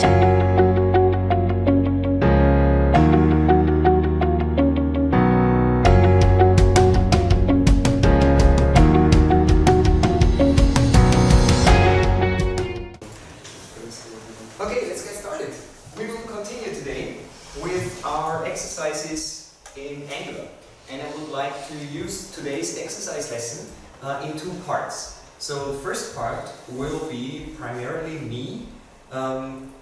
Okay, let's get started. We will continue today with our exercises in Angular. And I would like to use today's exercise lesson in two parts. So the first part will be primarily me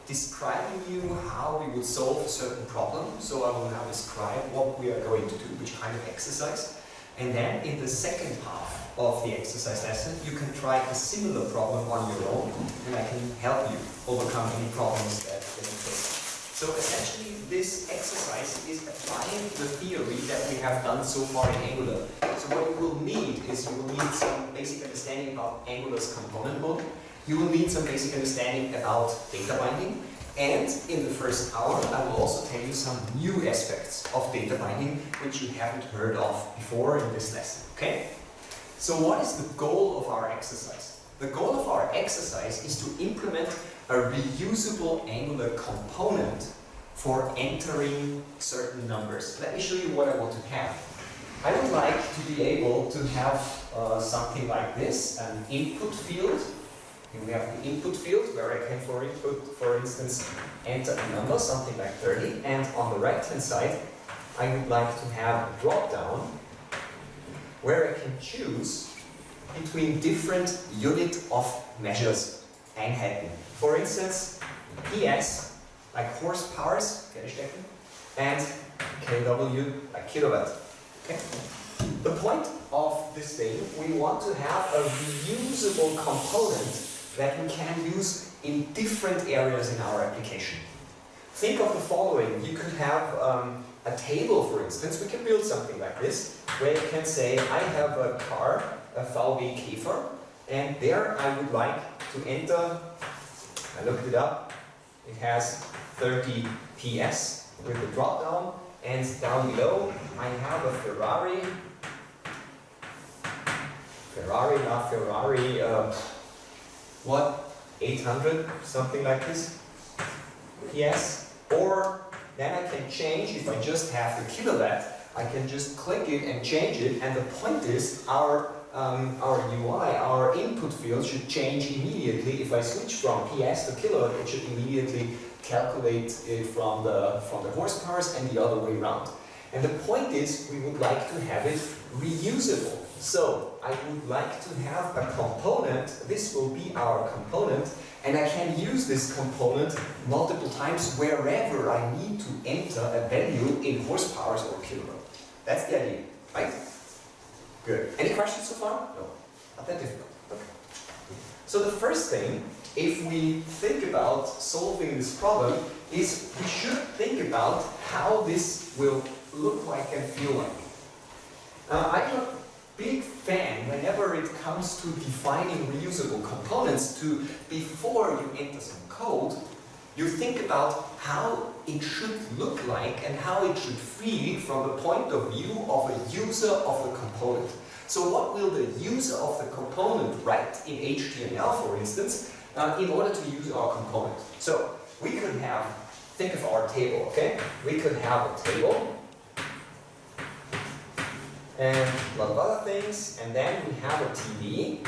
describing you how we would solve a certain problem. So I will now describe what we are going to do, which kind of exercise. And then in the second half of the exercise lesson, you can try a similar problem on your own, and I can help you overcome any problems that you face. So essentially, this exercise is applying the theory that we have done so far in Angular. So what you will need is you will need some basic understanding about Angular's component mode. You will need some basic understanding about data binding. And in the first hour, I will also tell you some new aspects of data binding which you haven't heard of before in this lesson. Okay? So what is the goal of our exercise? The goal of our exercise is to implement a reusable Angular component for entering certain numbers. Let me show you what I want to have. I would like to be able to have something like this, an input field. And we have the input field where I can, for instance, enter a number, something like 30. And on the right-hand side, I would like to have a drop-down where I can choose between different unit of measures, Einheiten. For instance, PS, like horsepowers, and kW, like kilowatt. Okay? The point of this thing, we want to have a reusable component that we can use in different areas in our application. Think of the following. You could have a table, for instance. We can build something like this, where you can say, I have a car, a VW Käfer, and there I would like to enter, I looked it up, it has 30 PS with the drop-down, and down below I have a Ferrari, what, 800, something like this, PS, or then I can change, if I just have the kilowatt, I can just click it and change it, and the point is our UI, our input field should change immediately. If I switch from PS to kilowatt, it should immediately calculate it from the horsepowers and the other way around. And the point is, we would like to have it reusable. So I would like to have a component, this will be our component, and I can use this component multiple times wherever I need to enter a value in horsepowers or kilowatt. That's the idea, right? Good. Any questions so far? No. Not that difficult. Okay. So the first thing, if we think about solving this problem, is we should think about how this will look like and feel like. I'm a big fan whenever it comes to defining reusable components to, before you enter some code, you think about how it should look like and how it should feel from the point of view of a user of the component. So what will the user of the component write in HTML, for instance, in order to use our component? So we could have, think of our table, okay? We could have a table and a lot of other things, and then we have a TV.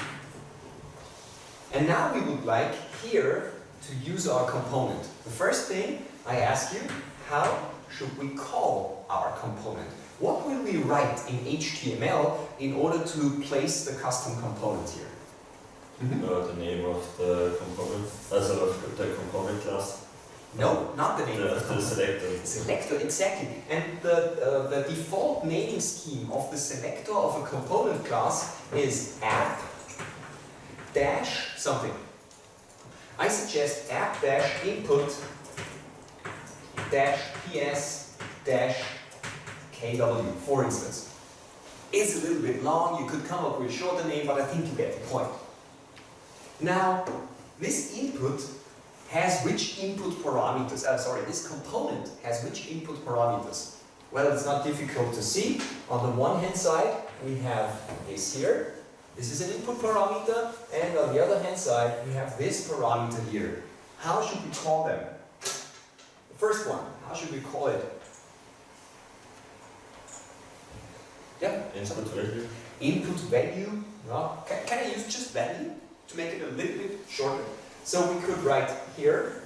And now we would like here to use our component. The first thing I ask you, how should we call our component? What will we write in HTML in order to place the custom component here? The name of the component, sort of the component class. No, not the name of the component. Selector. Selector, exactly. And the default naming scheme of the selector of a component class is app dash something. I suggest app dash input dash ps dash kw, for instance. It's a little bit long, you could come up with a shorter name, but I think you get the point. Now, this input has which input parameters? This component has which input parameters? Well, it's not difficult to see. On the one hand side, we have this here. This is an input parameter. And on the other hand side, we have this parameter here. How should we call them? first one, how should we call it? Yeah? Input value. Input value. No. Can I use just value to make it a little bit shorter? So we could write here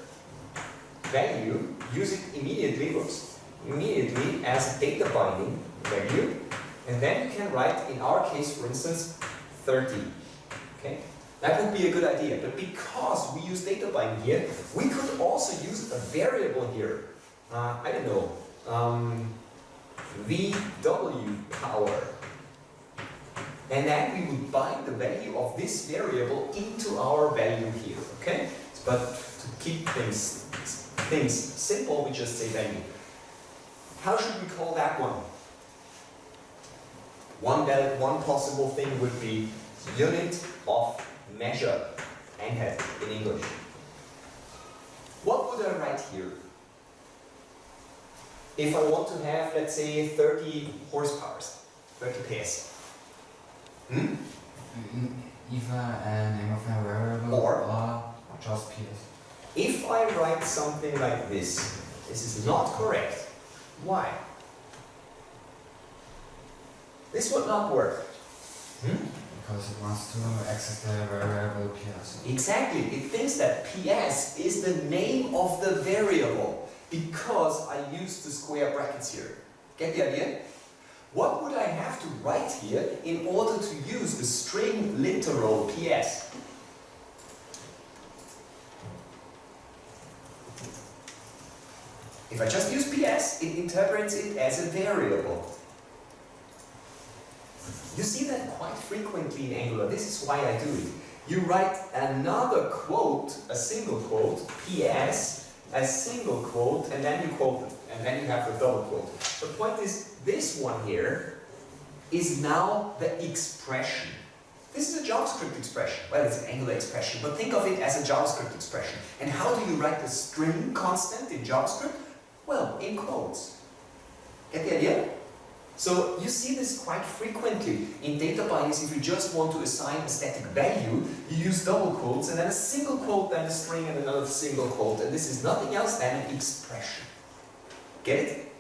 value, use it immediately, immediately as data binding value, and then you can write, in our case, for instance, 30. Okay? That would be a good idea, but because we use data binding here, we could also use a variable here. I don't know, VW power. And then we would bind the value of this variable into our value here, okay? But to keep things simple, we just say value. How should we call that one? One possible thing would be unit of measure, NHET in English. What would I write here? If I want to have, let's say, 30 horsepower, 30 PS. Either a name of a variable or just PS. If I write something like this is not correct. Why? This would not work. Because it wants to access the variable PS. Exactly. It thinks that PS is the name of the variable because I used the square brackets here. Get the idea? What would I have to write here in order to use the string literal PS? If I just use PS, it interprets it as a variable. You see that quite frequently in Angular. This is why I do it. You write another quote, a single quote, PS, a single quote, and then you quote it. And then you have the double quote. The point is, this one here is now the expression. This is a JavaScript expression. Well, it's an Angular expression, but think of it as a JavaScript expression. And how do you write the string constant in JavaScript? Well, in quotes. Get the idea? So you see this quite frequently in data bindings. If you just want to assign a static value, you use double quotes and then a single quote, then a string and another single quote. And this is nothing else than an expression. Get it?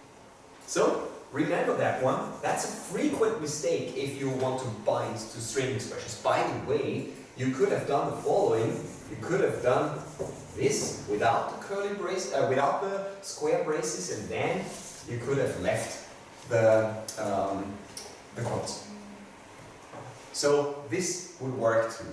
So remember that one. That's a frequent mistake if you want to bind to string expressions. By the way, you could have done the following. You could have done this without the curly brace, without the square braces, and then you could have left the quotes. So this would work too,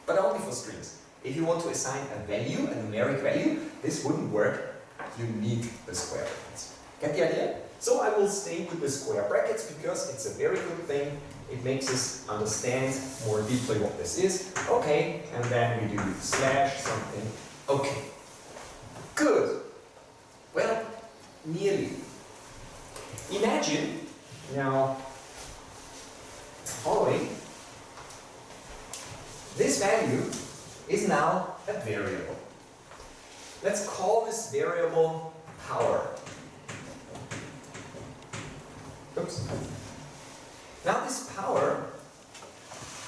but only for strings. If you want to assign a value, a numeric value, this wouldn't work. You need the square brackets. Get the idea? So I will stay with the square brackets because it's a very good thing. It makes us understand more deeply what this is. Okay, and then we do slash something. Okay, good. Well, nearly. Imagine now following. This value is now a variable. Let's call this variable power. Oops. Now this power,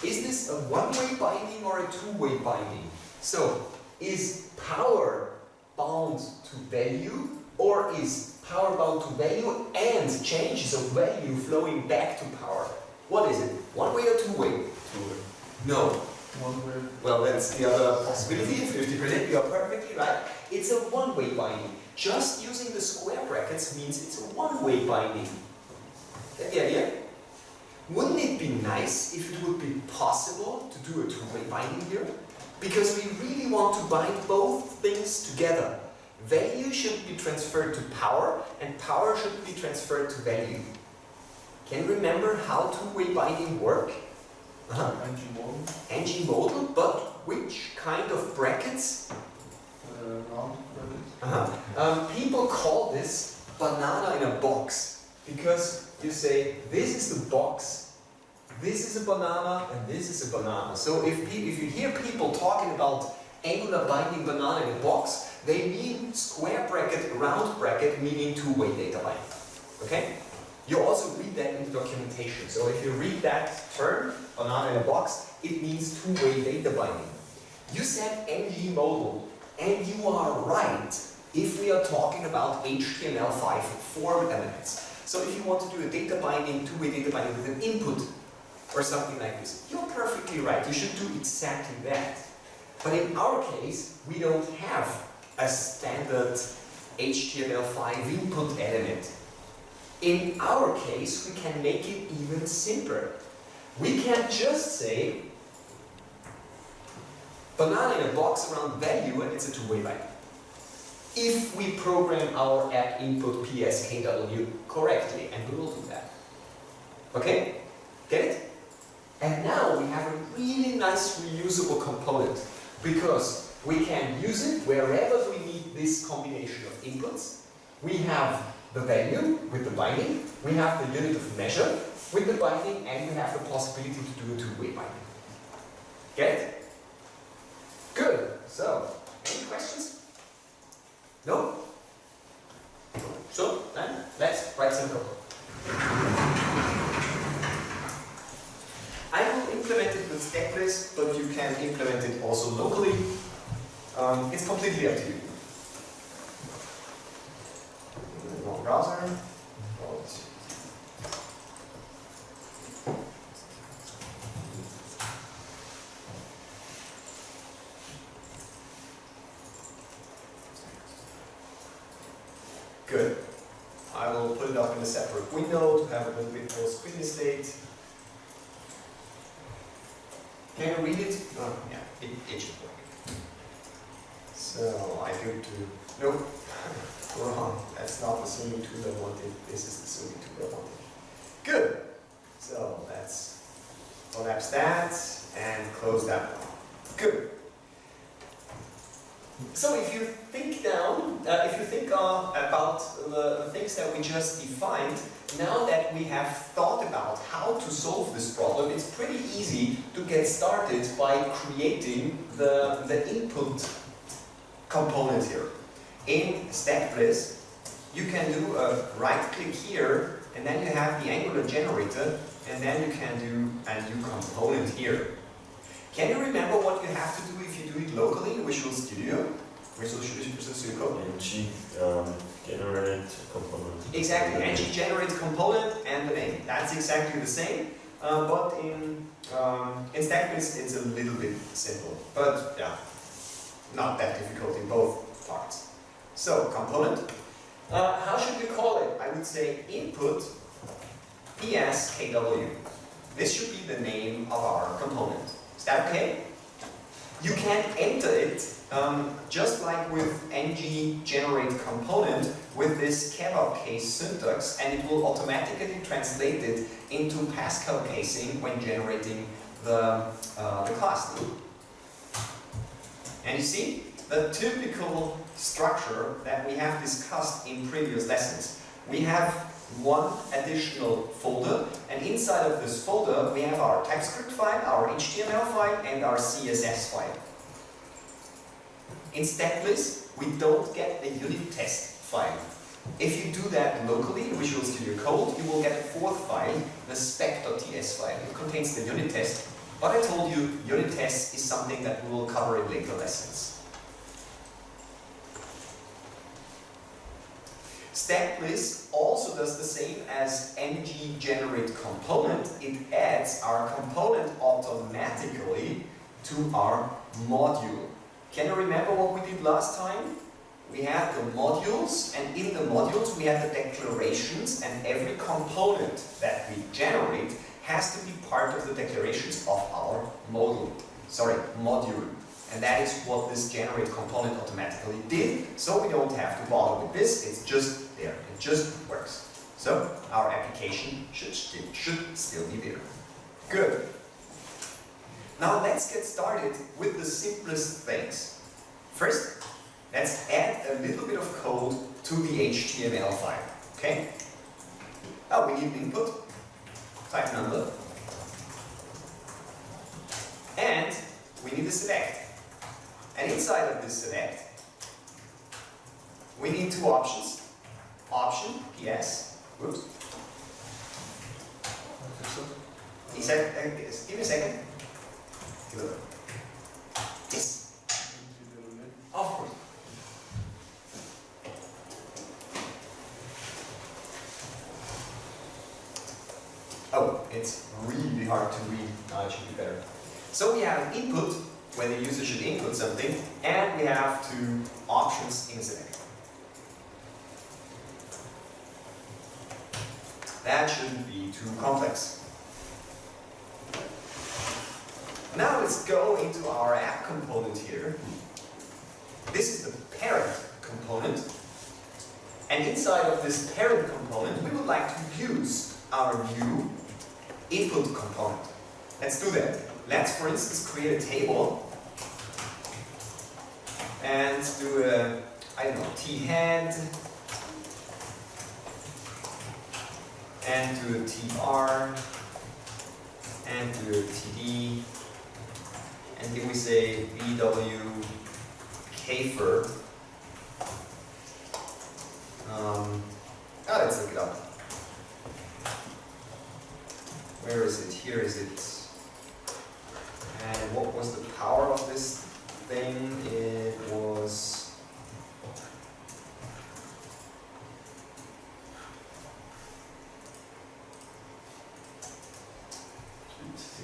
is this a one-way binding or a two-way binding? So, is power bound to value, or is power bound to value and changes of value flowing back to power? What is it? One way or two way? Two way. No. One way. Well, that's the other possibility. 50%, you are perfectly right. It's a one-way binding. Just using the square brackets means it's a one-way binding. Get the idea? Wouldn't it be nice if it would be possible to do a two-way binding here? Because we really want to bind both things together. Value should be transferred to power, and power should be transferred to value. Can you remember how two-way binding work? NG modal, but which kind of brackets? Round brackets. People call this banana in a box, because you say, this is the box, this is a banana, and this is a banana. So if you hear people talking about Angular binding banana in a box, they mean square bracket, round bracket, meaning two-way data binding. Okay? You also read that in the documentation. So if you read that term, banana in a box, it means two-way data binding. You said ng modal, and you are right, if we are talking about HTML5 form elements. So if you want to do a data binding, two-way data binding with an input or something like this, you're perfectly right. You should do exactly that. But in our case, we don't have a standard HTML5 input element. In our case, we can make it even simpler. We can just say banana in a box around value, and it's a two-way binding. If we program our app input PSKW correctly, and we will do that. Okay? Get it? And now we have a really nice reusable component, because we can use it wherever we need this combination of inputs. We have the value with the binding, we have the unit of measure with the binding, and we have the possibility to do a two-way binding. Get it? Good. So, any questions? No? So, then, let's write some code. I will implement it with step list, but you can implement it also locally. It's completely up to you. Wrong browser. Good. I will put it up in a separate window to have a little bit more screen state. Can you read it? Oh, yeah, it should work. So I go to, nope, wrong. That's not the zooming tool I wanted. This is the zooming tool I wanted. Good. So let's collapse that and close that one. Good. So if you think down, if you think about the things that we just defined, now that we have thought about how to solve this problem, it's pretty easy to get started by creating the input component here. In step list, you can do a right click here, and then you have the Angular generator, and then you can do a new component here. Can you remember what you have to do if you do it locally in Visual Studio? Visual Studio Code? ng generate component. Exactly, ng generate component and the name. That's exactly the same, but in step list it's a little bit simple. But yeah, not that difficult in both parts. So, component. How should we call it? I would say input PSKW. This should be the name of our component. Is that okay? You can enter it just like with ng generate component with this kebab case syntax, and it will automatically translate it into Pascal casing when generating the class name. And you see the typical structure that we have discussed in previous lessons. We have one additional folder, and inside of this folder we have our TypeScript file, our HTML file, and our CSS file. In step list, we don't get a unit test file. If you do that locally in Visual Studio Code, you will get a fourth file, the spec.ts file. It contains the unit test, but I told you unit test is something that we will cover in later lessons. Step list also does the same as ng generate component. It adds our component automatically to our module. Can you remember what we did last time? We had the modules, and in the modules we had the declarations, and every component that we generate has to be part of the declarations of our module. And that is what this generate component automatically did, so we don't have to bother with this, it's just there, it just works. So our application should still be there. Good. Now let's get started with the simplest things. First, let's add a little bit of code to the HTML file, okay? Now we need input, type number, and we need a select. And inside of this select, we need two options. Option, PS, whoops. Give me a second. Yes. Of course. It's really hard to read. Now it should be better. So we have an input, when the user should input something, and we have two options in a select. That shouldn't be too complex. Now let's go into our app component here. This is the parent component. And inside of this parent component, we would like to use our new input component. Let's do that. Let's, for instance, create a table and do a, I don't know, t-head and do a tr and do a td, and here we say vw kfer. Let's look it up. Where is it? Here is it. And what was the power of this thing? It was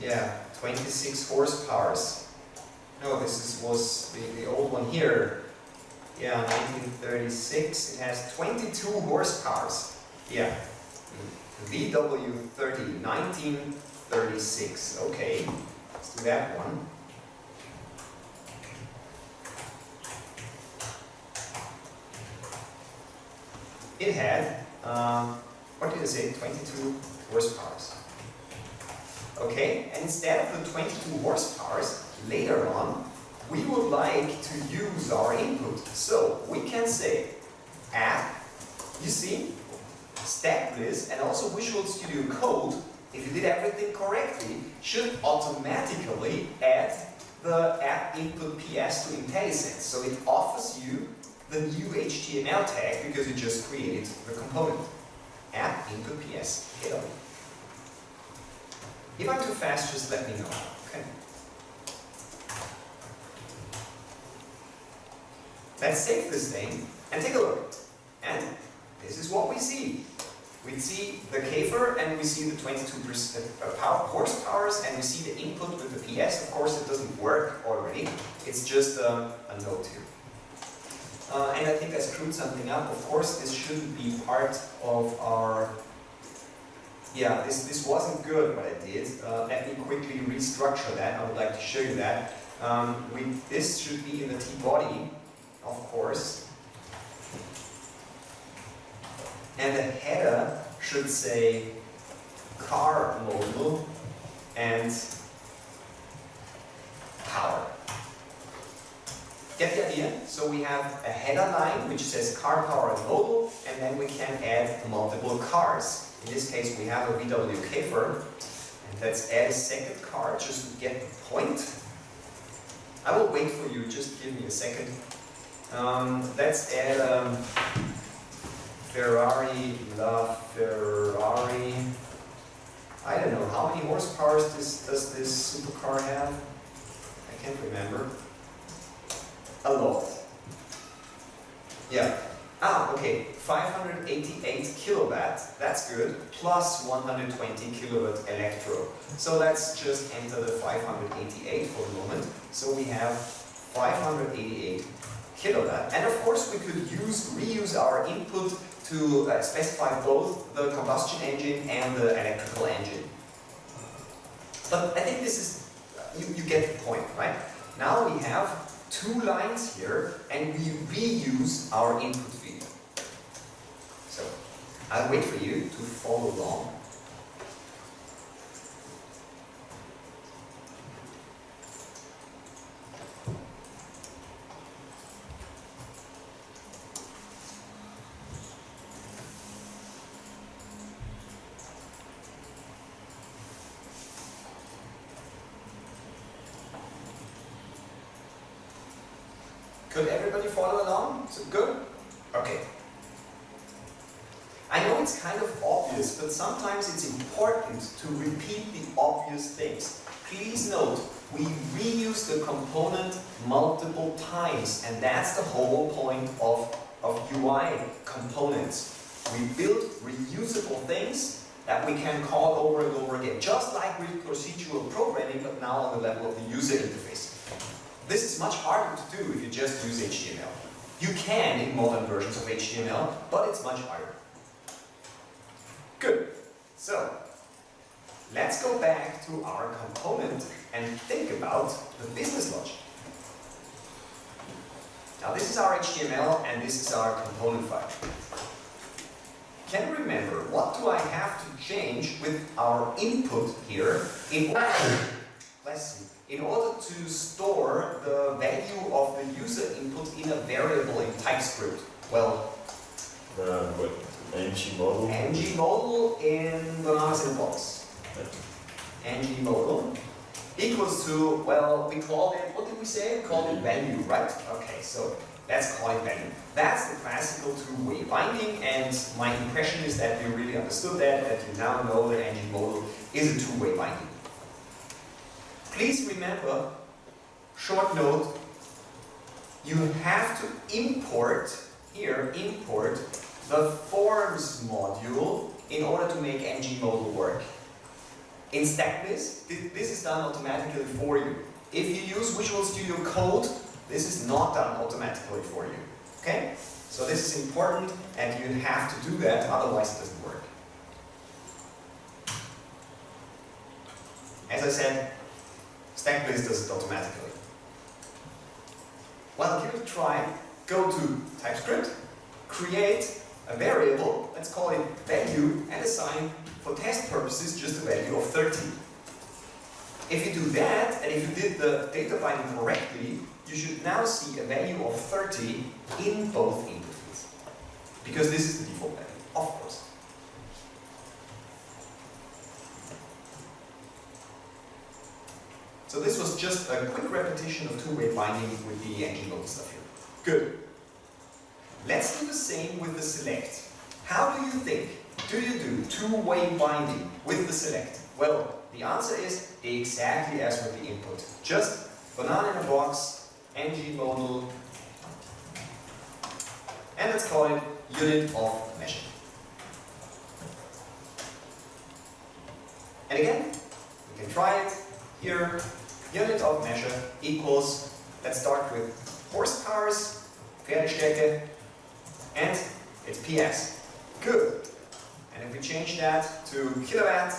yeah, 26 horsepower. No, this was the old one here. Yeah, 1936. It has 22 horsepower. Yeah. VW30, 1936. Okay, let's do that one. It had, what did I say? 22 horsepower. Okay, and instead of the 22 horsepower, later on, we would like to use our input. So we can say app, you see, step list, and also Visual Studio Code, if you did everything correctly, should automatically add the app input PS to IntelliSense. So it offers you the new HTML tag because you just created the component. App input PS, KW. If I'm too fast, just let me know. Okay. Let's save this thing and take a look. And this is what we see. We see the kfer and we see the 22% horsepower, and we see the input with the PS. Of course, it doesn't work already. It's just a note here. And I think I screwed something up. Of course, this shouldn't be part of our... Yeah, this wasn't good what I did. Let me quickly restructure that. I would like to show you that. This should be in the T-body, of course. And the header should say car model and power. Get the idea? So we have a header line which says car, power, and model, and then we can add multiple cars. In this case, we have a VW kfer, and let's add a second car just to get the point. I will wait for you, just give me a second. Let's add Ferrari, LaFerrari. I don't know, how many horsepower does this supercar have? I can't remember. A lot. Yeah. Okay. 588 kilowatt. That's good. Plus 120 kilowatt electro. So let's just enter the 588 for the moment. So we have 588 kilowatt. And of course, we could reuse our input to specify both the combustion engine and the electrical engine. But I think this is, you get the point, right? Now we have two lines here, and we reuse our input field. So, I'll wait for you to follow along. Could everybody follow along? Is it good? Okay. I know it's kind of obvious, but sometimes it's important to repeat the obvious things. Please note, we reuse the component multiple times, and that's the whole point of UI components. We build reusable things, that we can call over and over again, just like with procedural programming, but now on the level of the user interface. This is much harder to do if you just use HTML. You can in modern versions of HTML, but it's much harder. Good. So, let's go back to our component and think about the business logic. Now this is our HTML and this is our component file. Can you remember what do I have to change with our input here in order to store the value of the user input in a variable in TypeScript? Well, ng model. ng model in bananas in a box. ng model equals to, well, we called it, what did we say? We called it value, right? Okay, so let's call it value. That's the classical two-way binding, and my impression is that you really understood that you now know that ng model is a two-way binding. Please remember, short note, you have to import the forms module in order to make ng model work. In StackBiz, this is done automatically for you. If you use Visual Studio Code, this is not done automatically for you. Okay? So this is important and you have to do that, otherwise it doesn't work. As I said, StackBiz does it automatically. Well, give it a try. Go to TypeScript, create a variable, let's call it value, and assign for test purposes just a value of 30. If you do that, and if you did the data binding correctly, you should now see a value of 30 in both input fields. Because this is the default value, of course. So this was just a quick repetition of two-way binding with the ng model stuff here. Good. Let's do the same with the select. How do you think? Do you do two-way binding with the select? Well, the answer is exactly as with the input. Just banana in a box, ng model, and let's call it unit of measure. And again, we can try it here. Unit of measure equals, let's start with horsepowers, Pferdestärke, and it's PS. Good. And if we change that to kilowatt,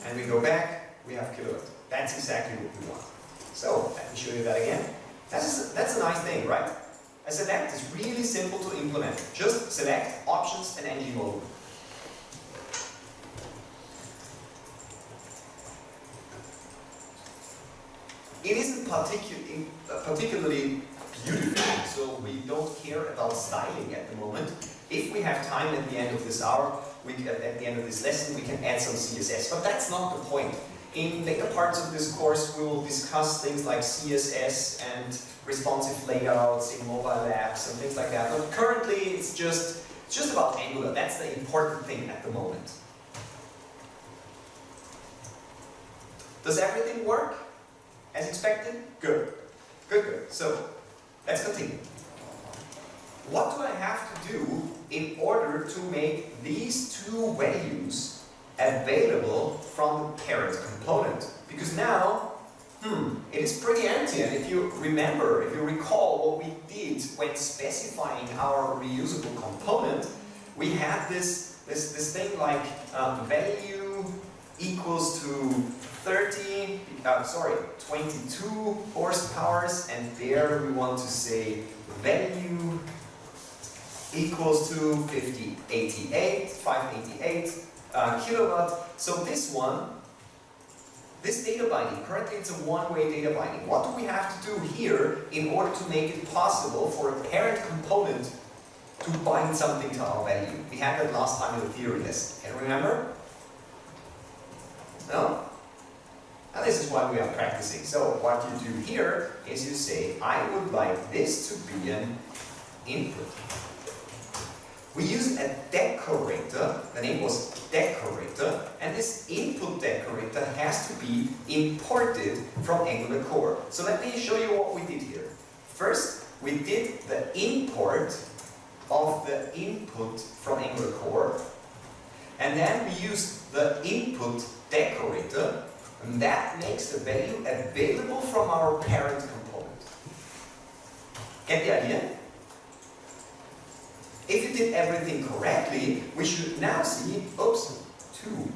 and we go back, we have kilowatt. That's exactly what we want. So, let me show you that again. That's a nice thing, right? A select is really simple to implement. Just select options and ng model. It isn't particularly beautiful, so we don't care about styling at the moment. If we have time at the end of this hour, at the end of this lesson, we can add some CSS, but that's not the point. In later parts of this course, we will discuss things like CSS and responsive layouts in mobile apps and things like that. But currently, it's just about Angular. That's the important thing at the moment. Does everything work as expected? Good. Good, good. So, let's continue. What do I have to do in order to make these two values available from the parent component? Because now, it is pretty empty, and if you remember, if you recall what we did when specifying our reusable component, we had this thing like value equals to 22 horsepowers, and there we want to say value equals to 588 kilowatt. So this data binding, currently it's a one-way data binding. What do we have to do here in order to make it possible for a parent component to bind something to our value? We had that last time in the theory lesson. Can you remember? No? And this is what we are practicing. So what you do here is you say, I would like this to be an input. We use a decorator, the name was decorator, and this input decorator has to be imported from Angular core. So let me show you what we did here. First, we did the import of the input from Angular core, And then we use the input decorator, and that makes the value available from our parent component. Get the idea? If you did everything correctly, we should now see, oops, 2,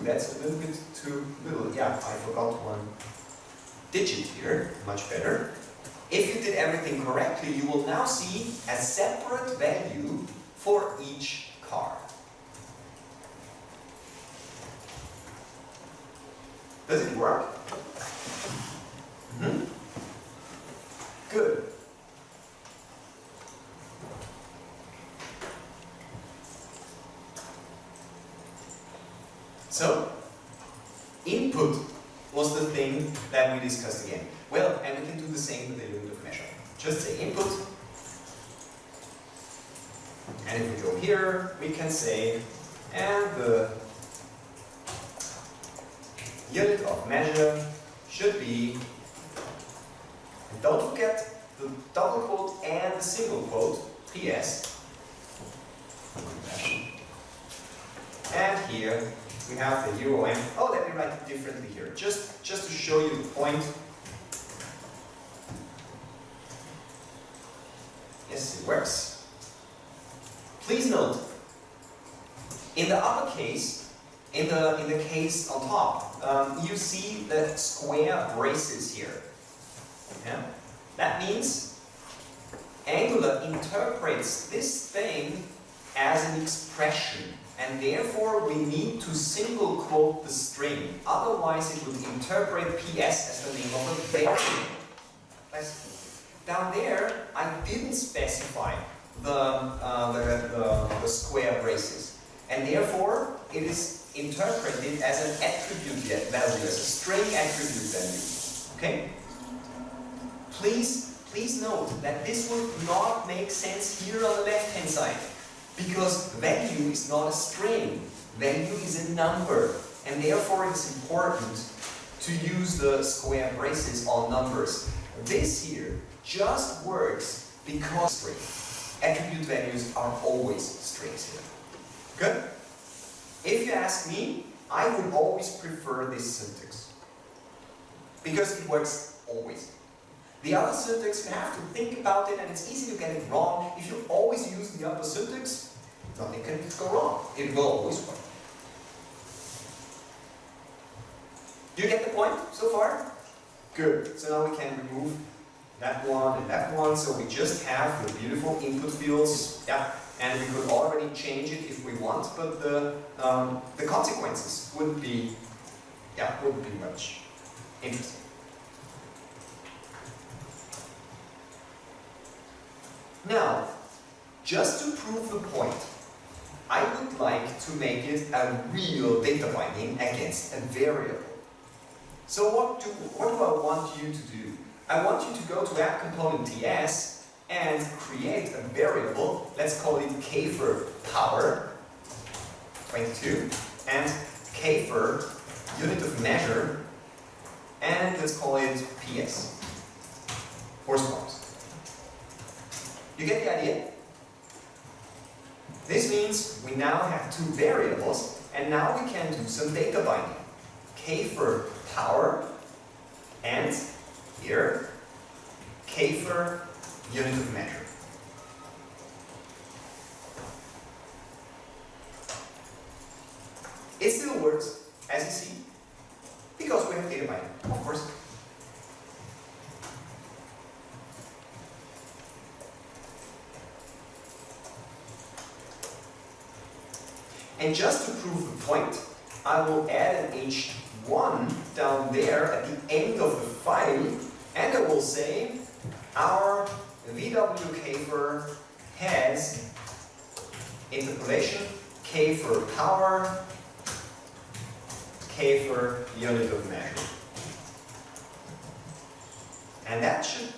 that's a little bit too little. Yeah, I forgot one digit here, much better. If you did everything correctly, you will now see a separate value for each car. Does it work? Mm-hmm. Good. So, input was the thing that we discussed again. Well, and we can do the same with the unit of measure. Just say input. And if we go here, we can say, and the unit of measure should be, and don't forget the double quote and the single quote, PS. And here we have the euro m. Oh, let me write it differently here, just to show you the point. Yes, it works. Please note, in the uppercase, in the case on top, you see the square braces here. Yeah? That means Angular interprets this thing as an expression, and therefore we need to single quote the string. Otherwise, it would interpret PS as the name of a variable. Down there, I didn't specify the square braces, and therefore it is interpreted as an attribute value, as a string attribute value. Okay? Please note that this would not make sense here on the left-hand side, because value is not a string. Value is a number, and therefore it's important to use the square braces on numbers. This here just works because string. Attribute values are always strings here. Good? If you ask me, I would always prefer this syntax, because it works always. The other syntax, you have to think about it, and it's easy to get it wrong. If you always use the upper syntax, nothing can go wrong. It will always work. Do you get the point so far? Good. So now we can remove that one and that one, so we just have the beautiful input fields. Yeah, and we could already change it if we want, but the consequences wouldn't be much interesting. Now, just to prove the point, I would like to make it a real data binding against a variable. So what do I want you to do? I want you to go to app component TS and create a variable. Let's call it k for power 22 and k for unit of measure, and let's call it PS, horsepower. You get the idea? This means we now have two variables, and now we can do some data binding. K for power, and here, K for unit of measure. It still works, as you see, because we have data binding, of course. And just to prove the point, I will add an H1 down there at the end of the file, and I will say our VWKfer has interpolation K for power, K for unit of measure. And that should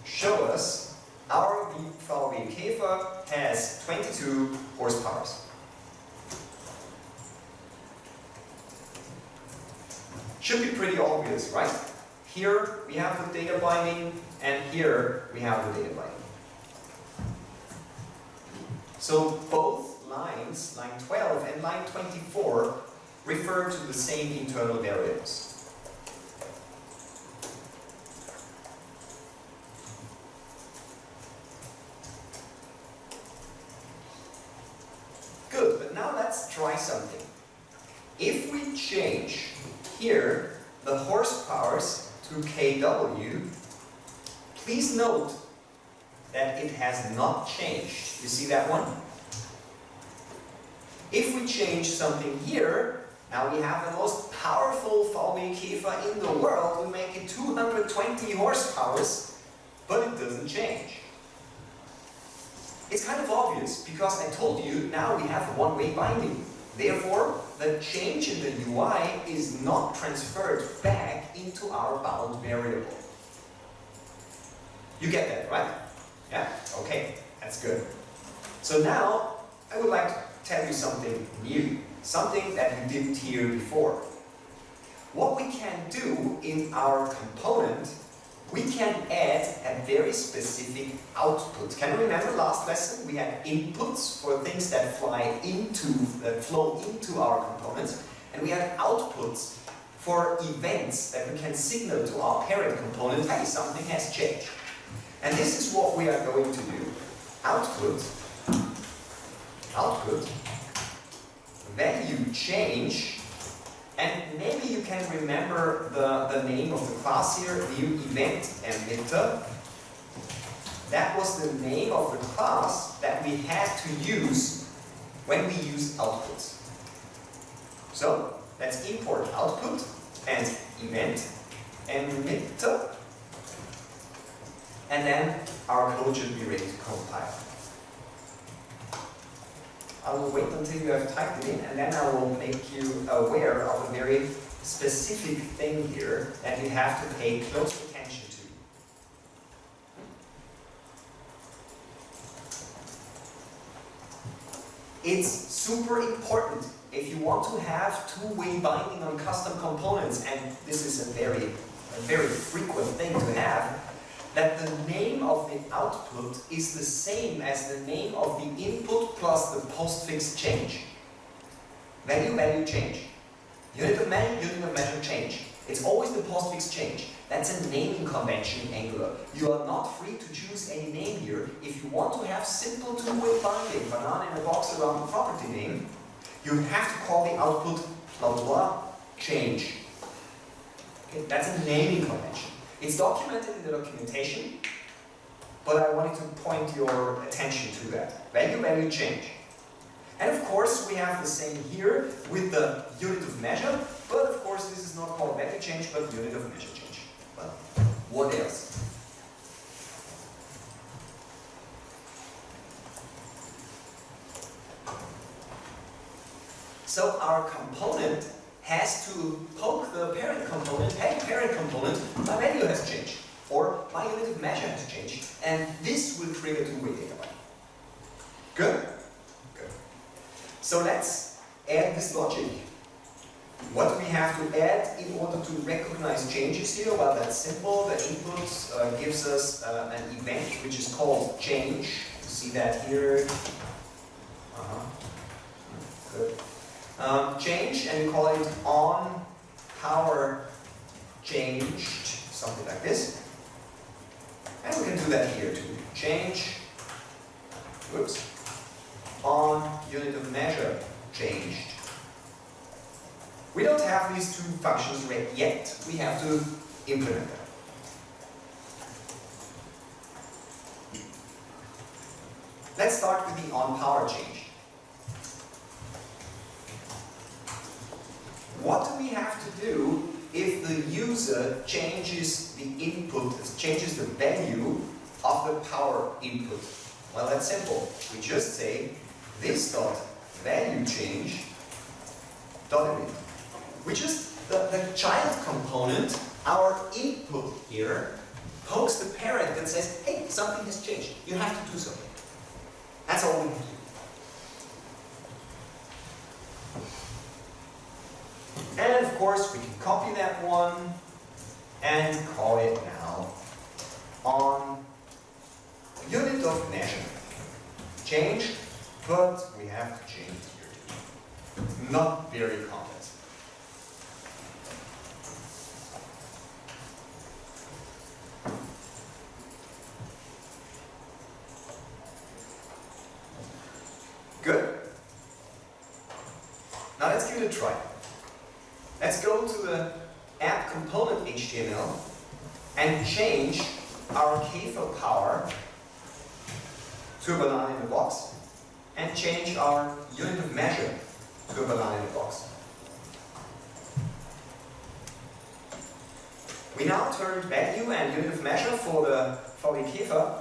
show us our VWKfer has 22 horsepower. Should be pretty obvious, right? Here we have the data binding, and here we have the data binding. So both lines lines, line 12 and line 24, refer to the same internal variables. Good, but now let's try something. If we change here the horsepowers to kW, please note that it has not changed. You see that one? If we change something here, now we have the most powerful VW Käfer in the world. We make it 220 horsepowers, but it doesn't change. It's kind of obvious because I told you now we have one-way binding. Therefore, the change in the UI is not transferred back into our bound variable. You get that, right? Yeah? Okay, that's good. So now, I would like to tell you something new. Something that you didn't hear before. What we can do in our component, we can add a very specific output. Can you remember last lesson? We had inputs for things that flow into our components, and we had outputs for events that we can signal to our parent component, hey, something has changed. And this is what we are going to do. Output, value change, and maybe you can remember the name of the class here, new event emitter. That was the name of the class that we had to use when we use outputs. So let's import output and event emitter, and then our code should be ready to compile. I will wait until you have typed it in, and then I will make you aware of a very specific thing here that you have to pay close attention to. It's super important if you want to have two-way binding on custom components, and this is a very frequent thing to have, that the name of the output is the same as the name of the input plus the postfix change. Value change. Unit of measure change. It's always the postfix change. That's a naming convention in Angular. You are not free to choose any name here. If you want to have simple two-way binding, banana in a box around the property name, you have to call the output blah blah change. Okay, that's a naming convention. It's documented in the documentation, but I wanted to point your attention to that. Value change. And of course, we have the same here with the unit of measure, but of course, this is not called value change, but unit of measure change. Well, what else? So our component has to poke the parent component, hey parent component, my value has changed, or my unit of measure has changed, and this will trigger two-way data binding. Good? Good. So let's add this logic. What do we have to add in order to recognize changes here? Well, that's simple. The input gives us an event which is called change. You see that here. Good. Change, and we call it on power changed, something like this. And we can do that here too. Change, whoops, on unit of measure changed. We don't have these two functions ready yet. We have to implement them. Let's start with the on power change. What do we have to do if the user changes the input, changes the value of the power input? Well, that's simple. We just say this dot value change dot init. We just, the child component, our input here, pokes the parent that says, hey, something has changed. You have to do something. That's all we have to do. And of course, we can copy that one and call it now on unit of measure. Change but we have to change it here. Not very complex. Good. Now let's give it a try. Let's go to the app component HTML and change our key for power to a banana in a box and change our unit of measure to a banana in a box. We now turned value and unit of measure for the Käfer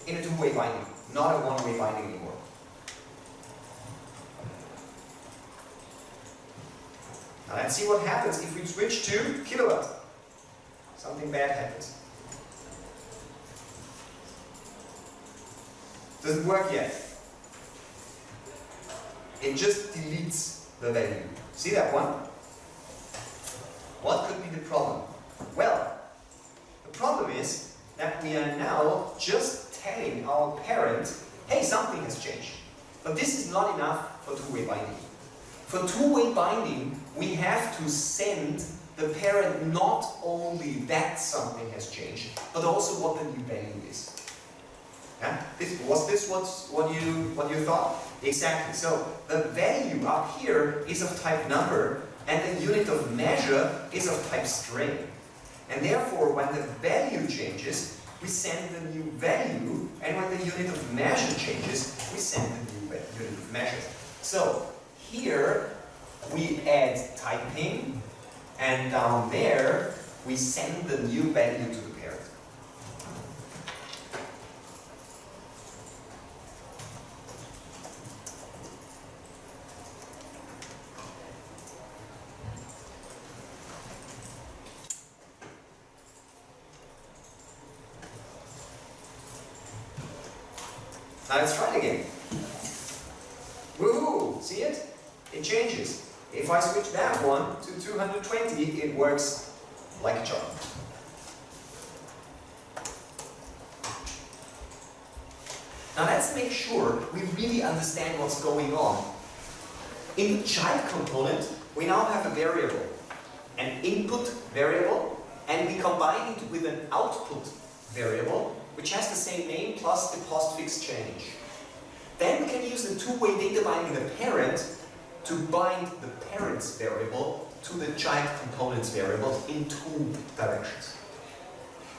in a two-way binding, not a one-way binding anymore. Now let's see what happens if we switch to kilowatt. Something bad happens. Doesn't work yet. It just deletes the value. See that one? What could be the problem? Well, the problem is that we are now just telling our parent, hey, something has changed. But this is not enough for two-way binding. For two-way binding, we have to send the parent not only that something has changed, but also what the new value is. Yeah? Was this what you thought? Exactly. So the value up here is of type number, and the unit of measure is of type string. And therefore, when the value changes, we send the new value, and when the unit of measure changes, we send the new unit of measure. So here we add typing, and down there we send the new value to the parent. Now let's try it again. Woohoo! See it? It changes. If I switch that one to 220, it works like a charm. Now let's make sure we really understand what's going on. In the child component, we now have a variable, an input variable, and we combine it with an output variable, which has the same name plus the postfix change. Then we can use the two-way data binding the parent to bind the parent's variable to the child component's variable in two directions.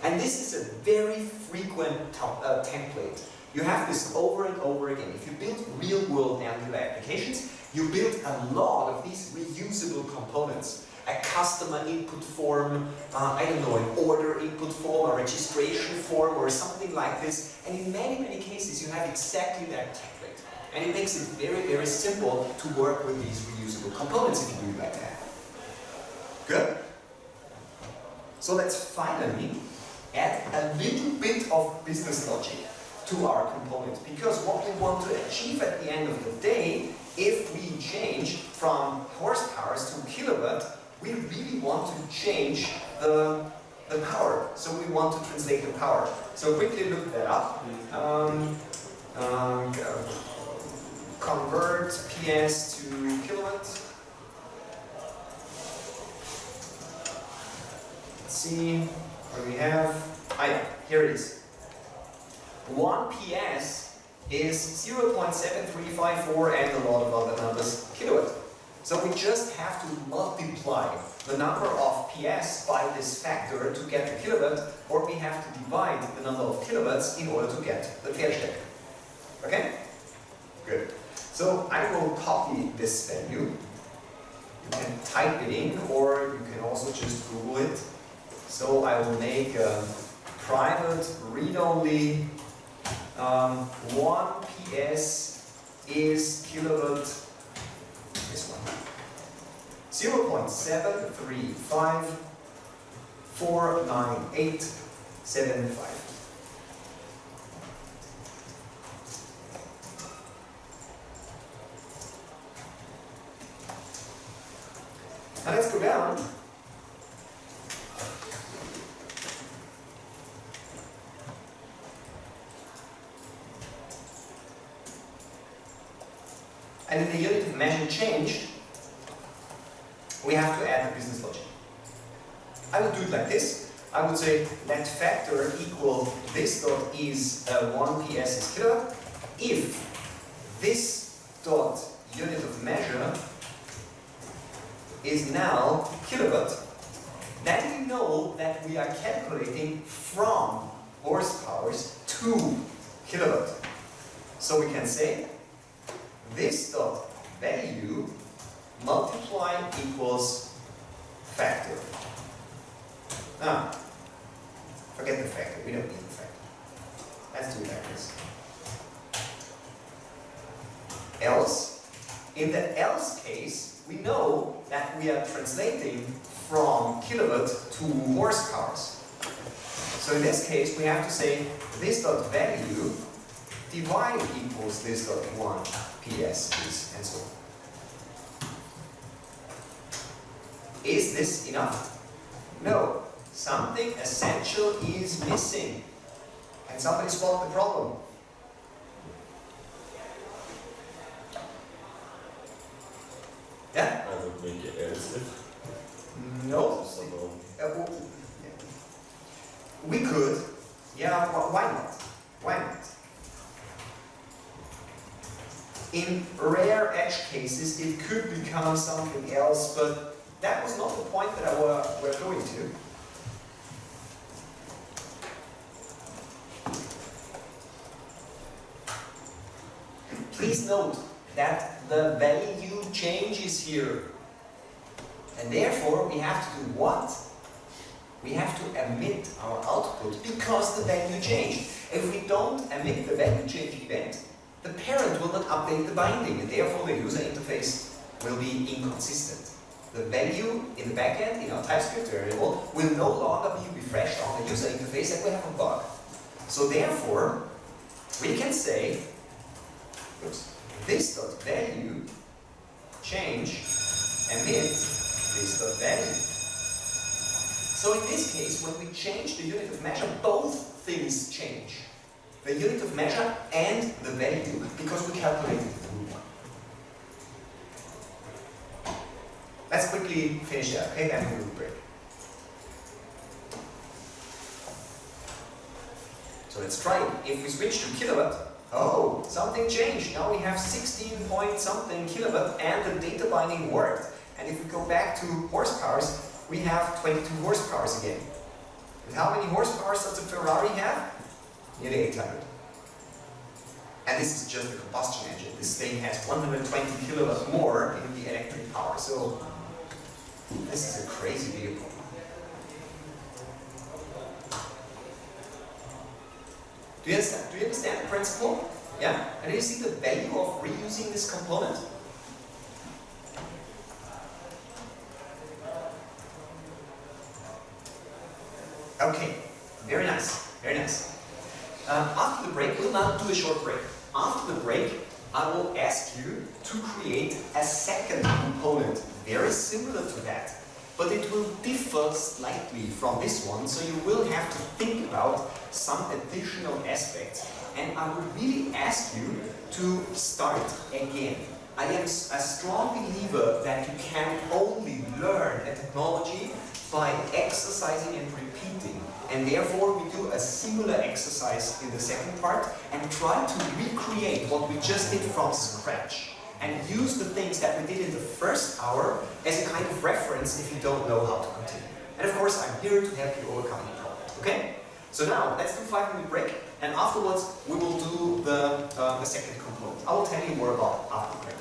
And this is a very frequent template. You have this over and over again. If you build real-world Angular applications, you build a lot of these reusable components. A customer input form, I don't know, an order input form, a registration form, or something like this. And in many, many cases, you have exactly that template. And it makes it very, very simple to work with these reusable components if you do like that. Good? So let's finally add a little bit of business logic to our component. Because what we want to achieve at the end of the day, if we change from horsepower to kilowatt, we really want to change the power. So we want to translate the power. So quickly look that up. Convert PS to kilowatt. Let's see what we have. Here it is. 1 PS is 0.7354 and a lot of other numbers kilowatt. So we just have to multiply the number of PS by this factor to get the kilowatt, or we have to divide the number of kilowatts in order to get the Verstärke. Okay? Good. So I will copy this value. You can type it in, or you can also just Google it. So I will make a private read-only 1 PS is kilowatt. This one. 0.73549875. Now let's go down. and if the unit of measure changed, we have to add the business logic. I would do it like this. I would say let factor equal this dot is 1 ps is kilowatt if this dot unit of measure is now kilowatt. Then we know that we are calculating from horsepowers to kilowatt. So we can say this dot value multiply equals factor. Now, forget the factor, we don't need the factor. Let's do it like this. Else, in the else case, we know that we are translating from kilowatt to horsepowers. So in this case, we have to say this dot value divide equals this dot 1 ps is, and so on. Is this enough? No. Something essential is missing. Can somebody spot the problem? Yeah? I would make it else if. No. We could. Yeah, why not? Why not? In rare edge cases, it could become something else, but that was not the point that we're going to. Please note that the value changes here. And therefore, we have to do what? We have to emit our output because the value changed. If we don't emit the value change event, the parent will not update the binding, and therefore the user interface will be inconsistent. The value in the backend, in our TypeScript variable, will no longer be refreshed on the user interface and we have a bug. So therefore, we can say, oops, this dot value change emit this dot value. So in this case, when we change the unit of measure, both things change. The unit of measure and the value, because we calculated the root one. Let's quickly finish that, okay? Then we will break. So let's try it. If we switch to kilowatt, oh, something changed. Now we have 16 point something kilowatt and the data binding worked. And if we go back to horsepowers, we have 22 horsepowers again. And how many horsepowers does the Ferrari have? Nearly 800. And this is just the combustion engine. This thing has 120 kilowatts more in the electric power. So this is a crazy vehicle. Do you understand the principle? Yeah? And do you see the value of reusing this component? Okay, very nice, very nice. After the break, we'll now do a short break. After the break, I will ask you to create a second component, very similar to that, but it will differ slightly from this one, so you will have to think about some additional aspects. And I would really ask you to start again. I am a strong believer that you can only learn a technology by exercising and repeating. And therefore we do a similar exercise in the second part and try to recreate what we just did from scratch and use the things that we did in the first hour as a kind of reference if you don't know how to continue. And of course I'm here to help you overcome the problem. Okay? So now let's do a 5-minute break and afterwards we will do the second component. I will tell you more about after the break.